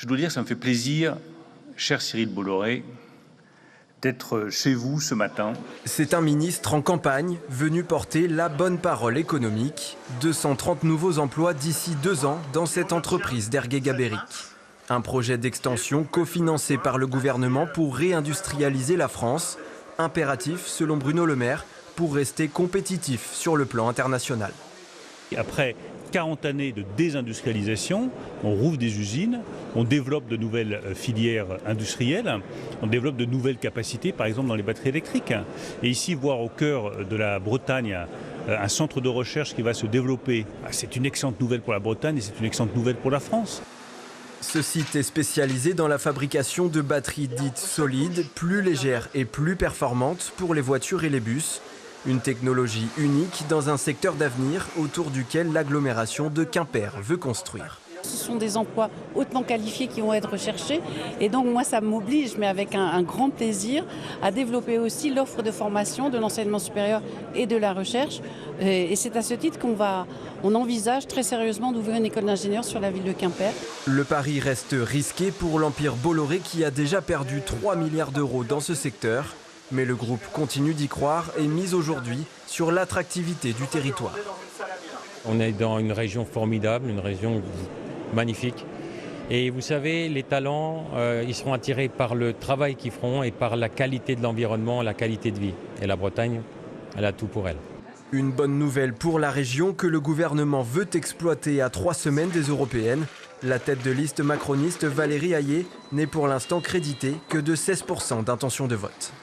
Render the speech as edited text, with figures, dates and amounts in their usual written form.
Je dois dire que ça me fait plaisir, cher Cyril Bolloré, d'être chez vous ce matin. C'est un ministre en campagne venu porter la bonne parole économique. 230 nouveaux emplois d'ici 2 ans dans cette entreprise d'Ergué-Gabéric. Un projet d'extension cofinancé par le gouvernement pour réindustrialiser la France. Impératif, selon Bruno Le Maire, pour rester compétitif sur le plan international. Après 40 années de désindustrialisation, on rouvre des usines, on développe de nouvelles filières industrielles, on développe de nouvelles capacités, par exemple dans les batteries électriques. Et ici, voir au cœur de la Bretagne un centre de recherche qui va se développer, c'est une excellente nouvelle pour la Bretagne et c'est une excellente nouvelle pour la France. Ce site est spécialisé dans la fabrication de batteries dites solides, plus légères et plus performantes pour les voitures et les bus. Une technologie unique dans un secteur d'avenir autour duquel l'agglomération de Quimper veut construire. Ce sont des emplois hautement qualifiés qui vont être recherchés et donc moi ça m'oblige, mais avec un grand plaisir, à développer aussi l'offre de formation de l'enseignement supérieur et de la recherche. Et c'est à ce titre qu'on envisage très sérieusement d'ouvrir une école d'ingénieurs sur la ville de Quimper. Le pari reste risqué pour l'empire Bolloré qui a déjà perdu 3 milliards d'euros dans ce secteur. Mais le groupe continue d'y croire et mise aujourd'hui sur l'attractivité du territoire. On est dans une région formidable, une région magnifique. Et vous savez, les talents, ils seront attirés par le travail qu'ils feront et par la qualité de l'environnement, la qualité de vie. Et la Bretagne, elle a tout pour elle. Une bonne nouvelle pour la région que le gouvernement veut exploiter à 3 semaines des européennes. La tête de liste macroniste Valérie Hayé n'est pour l'instant créditée que de 16% d'intention de vote.